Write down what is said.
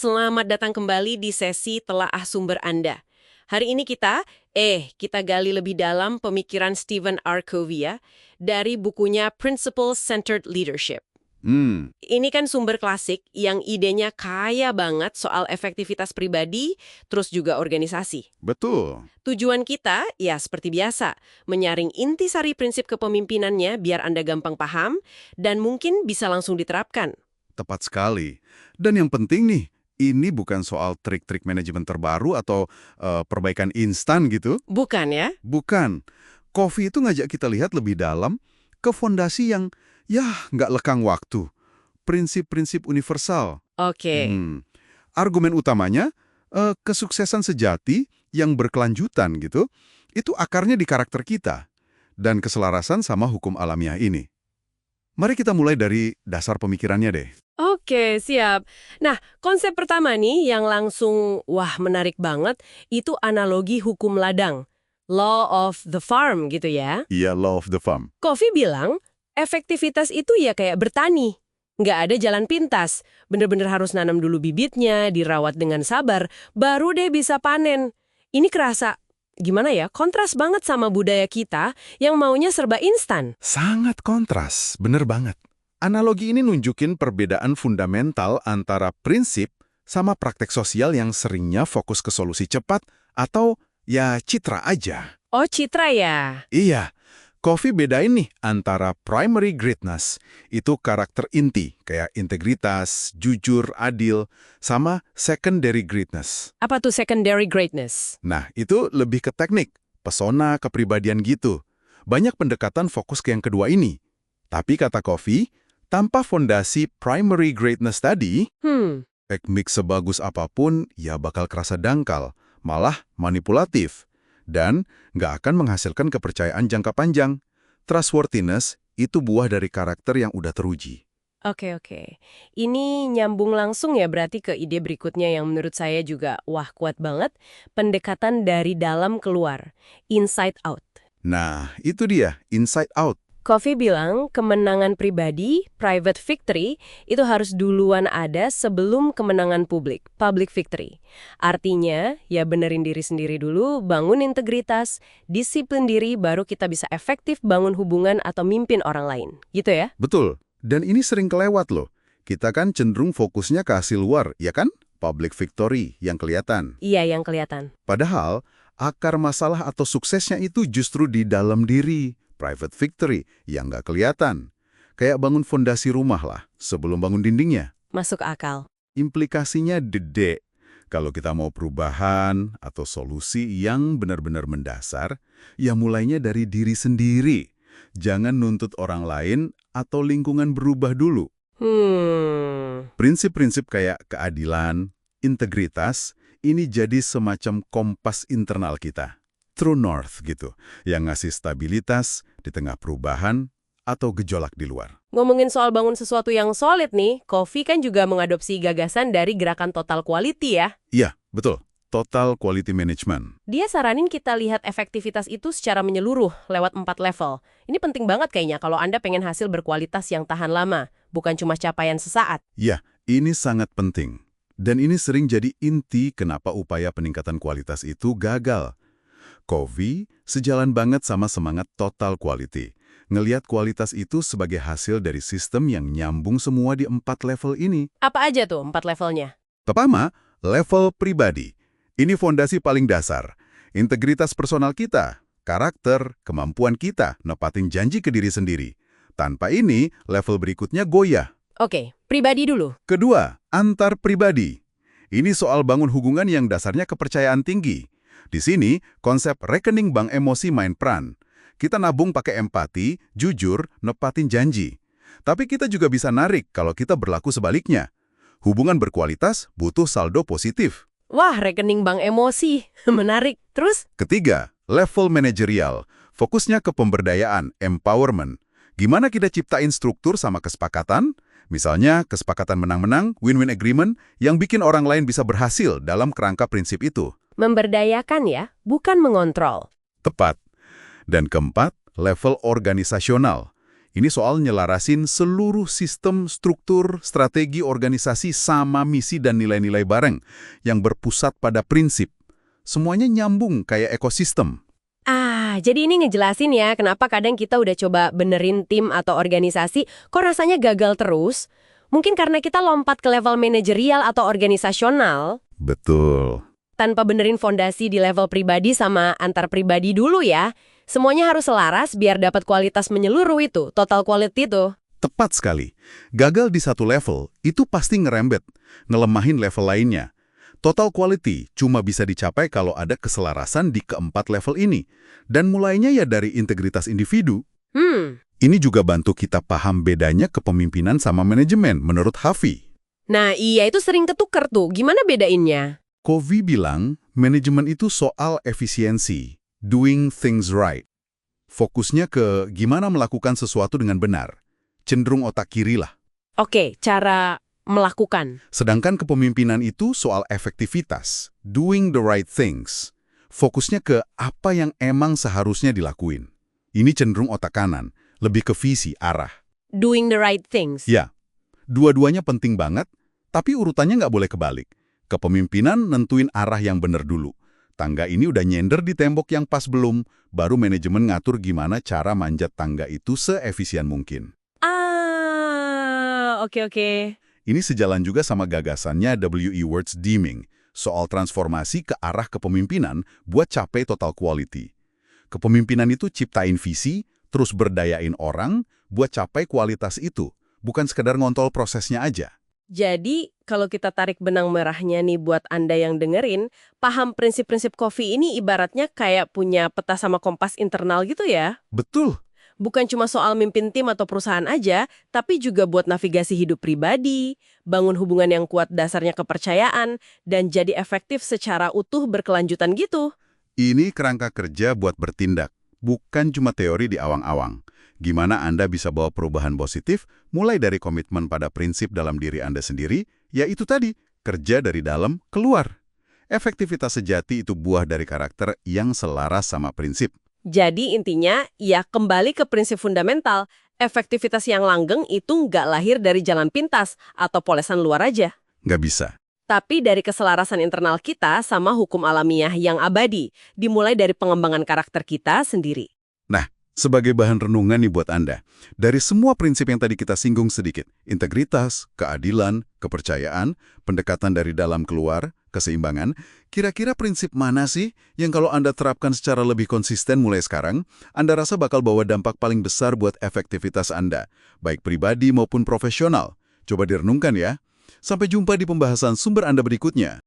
Selamat datang kembali di sesi Telaah Sumber Anda. Hari ini kita gali lebih dalam pemikiran Stephen R. Covey ya, dari bukunya Principle-Centered Leadership. Ini kan sumber klasik yang idenya kaya banget soal efektivitas pribadi, terus juga organisasi. Betul. Tujuan kita, ya seperti biasa, menyaring intisari prinsip kepemimpinannya biar Anda gampang paham dan mungkin bisa langsung diterapkan. Tepat sekali. Dan yang penting nih, ini bukan soal trik-trik manajemen terbaru atau perbaikan instan gitu. Bukan ya? Bukan. Covey itu ngajak kita lihat lebih dalam ke fondasi yang, nggak lekang waktu. Prinsip-prinsip universal. Oke. Argumen utamanya, kesuksesan sejati yang berkelanjutan gitu, itu akarnya di karakter kita. Dan keselarasan sama hukum alamiah ini. Mari kita mulai dari dasar pemikirannya deh. Oke, siap. Nah, konsep pertama nih yang langsung, menarik banget, itu analogi hukum ladang. Law of the farm gitu ya. Iya, law of the farm. Covey bilang, efektivitas itu ya kayak bertani. Nggak ada jalan pintas. Bener-bener harus nanam dulu bibitnya, dirawat dengan sabar, baru deh bisa panen. Ini kerasa, gimana ya, kontras banget sama budaya kita yang maunya serba instan. Sangat kontras, bener banget. Analogi ini nunjukin perbedaan fundamental antara prinsip sama praktek sosial yang seringnya fokus ke solusi cepat atau ya citra aja. Oh, citra ya? Iya, Covey bedain nih antara primary greatness, itu karakter inti, kayak integritas, jujur, adil, sama secondary greatness. Apa tuh secondary greatness? Nah, itu lebih ke teknik, pesona, kepribadian gitu. Banyak pendekatan fokus ke yang kedua ini. Tapi kata Covey, tanpa fondasi primary greatness tadi, teknik sebagus apapun ya bakal kerasa dangkal, malah manipulatif, dan nggak akan menghasilkan kepercayaan jangka panjang. Trustworthiness itu buah dari karakter yang udah teruji. Oke. Ini nyambung langsung ya berarti ke ide berikutnya yang menurut saya juga, kuat banget. Pendekatan dari dalam keluar, inside out. Nah, itu dia, inside out. Covey bilang kemenangan pribadi, private victory, itu harus duluan ada sebelum kemenangan publik, public victory. Artinya, ya benerin diri sendiri dulu, bangun integritas, disiplin diri, baru kita bisa efektif bangun hubungan atau mimpin orang lain. Gitu ya? Betul, dan ini sering kelewat loh. Kita kan cenderung fokusnya ke hasil luar, ya kan? Public victory yang kelihatan. Iya, yang kelihatan. Padahal, akar masalah atau suksesnya itu justru di dalam diri. Private victory yang nggak kelihatan. Kayak bangun fondasi rumah lah, sebelum bangun dindingnya. Masuk akal. Implikasinya gede. Kalau kita mau perubahan atau solusi yang benar-benar mendasar, ya mulainya dari diri sendiri. Jangan nuntut orang lain atau lingkungan berubah dulu. Prinsip-prinsip kayak keadilan, integritas, ini jadi semacam kompas internal kita. True North gitu, yang ngasih stabilitas di tengah perubahan atau gejolak di luar. Ngomongin soal bangun sesuatu yang solid nih, Covey kan juga mengadopsi gagasan dari gerakan total quality ya. Iya, betul. Total quality management. Dia saranin kita lihat efektivitas itu secara menyeluruh lewat 4 level. Ini penting banget kayaknya kalau Anda pengen hasil berkualitas yang tahan lama, bukan cuma capaian sesaat. Ya, ini sangat penting. Dan ini sering jadi inti kenapa upaya peningkatan kualitas itu gagal. Covey sejalan banget sama semangat total quality. Ngelihat kualitas itu sebagai hasil dari sistem yang nyambung semua di 4 level ini. Apa aja tuh 4 levelnya? Pertama, level pribadi. Ini fondasi paling dasar. Integritas personal kita, karakter, kemampuan kita, nepatin janji ke diri sendiri. Tanpa ini, level berikutnya goyah. Oke, pribadi dulu. Kedua, antar pribadi. Ini soal bangun hubungan yang dasarnya kepercayaan tinggi. Di sini, konsep rekening bank emosi main peran. Kita nabung pakai empati, jujur, nepatin janji. Tapi kita juga bisa narik kalau kita berlaku sebaliknya. Hubungan berkualitas butuh saldo positif. Wah, rekening bank emosi. Menarik. Terus? Ketiga, level manajerial. Fokusnya ke pemberdayaan, empowerment. Gimana kita ciptain struktur sama kesepakatan? Misalnya, kesepakatan menang-menang, win-win agreement, yang bikin orang lain bisa berhasil dalam kerangka prinsip itu. Memberdayakan ya, bukan mengontrol. Tepat. Dan keempat, level organisasional. Ini soal nyelarasin seluruh sistem, struktur, strategi organisasi sama misi dan nilai-nilai bareng yang berpusat pada prinsip. Semuanya nyambung kayak ekosistem. Jadi ini ngejelasin ya kenapa kadang kita udah coba benerin tim atau organisasi, kok rasanya gagal terus? Mungkin karena kita lompat ke level manajerial atau organisasional, Betul. tanpa benerin fondasi di level pribadi sama antar pribadi dulu ya. Semuanya harus selaras biar dapat kualitas menyeluruh itu, total quality itu. Tepat sekali. Gagal di satu level, itu pasti ngerembet, ngelemahin level lainnya. Total quality cuma bisa dicapai kalau ada keselarasan di keempat level ini. Dan mulainya ya dari integritas individu. Ini juga bantu kita paham bedanya kepemimpinan sama manajemen, menurut Hafi. Nah iya itu sering ketuker tuh, gimana bedainnya? Covey bilang, manajemen itu soal efisiensi, doing things right. Fokusnya ke gimana melakukan sesuatu dengan benar. Cenderung otak kiri lah. Oke, cara melakukan. Sedangkan kepemimpinan itu soal efektivitas, doing the right things. Fokusnya ke apa yang emang seharusnya dilakuin. Ini cenderung otak kanan, lebih ke visi, arah. Doing the right things. Ya, dua-duanya penting banget, tapi urutannya nggak boleh kebalik. Kepemimpinan nentuin arah yang benar dulu. Tangga ini udah nyender di tembok yang pas belum, baru manajemen ngatur gimana cara manjat tangga itu seefisien mungkin. Oke. Ini sejalan juga sama gagasannya W.E. Words Deming, soal transformasi ke arah kepemimpinan buat capai total quality. Kepemimpinan itu ciptain visi, terus berdayain orang buat capai kualitas itu, bukan sekedar ngontrol prosesnya aja. Jadi, kalau kita tarik benang merahnya nih buat Anda yang dengerin, paham prinsip-prinsip Covey ini ibaratnya kayak punya peta sama kompas internal gitu ya? Betul. Bukan cuma soal mimpin tim atau perusahaan aja, tapi juga buat navigasi hidup pribadi, bangun hubungan yang kuat dasarnya kepercayaan, dan jadi efektif secara utuh berkelanjutan gitu. Ini kerangka kerja buat bertindak, bukan cuma teori di awang-awang. Gimana Anda bisa bawa perubahan positif, mulai dari komitmen pada prinsip dalam diri Anda sendiri, yaitu tadi, kerja dari dalam keluar. Efektivitas sejati itu buah dari karakter yang selaras sama prinsip. Jadi intinya, ya kembali ke prinsip fundamental, efektivitas yang langgeng itu nggak lahir dari jalan pintas atau polesan luar aja. Nggak bisa. Tapi dari keselarasan internal kita sama hukum alamiah yang abadi, dimulai dari pengembangan karakter kita sendiri. Nah, sebagai bahan renungan nih buat Anda, dari semua prinsip yang tadi kita singgung sedikit, integritas, keadilan, kepercayaan, pendekatan dari dalam keluar, keseimbangan, kira-kira prinsip mana sih yang kalau Anda terapkan secara lebih konsisten mulai sekarang, Anda rasa bakal bawa dampak paling besar buat efektivitas Anda, baik pribadi maupun profesional? Coba direnungkan ya. Sampai jumpa di pembahasan sumber Anda berikutnya.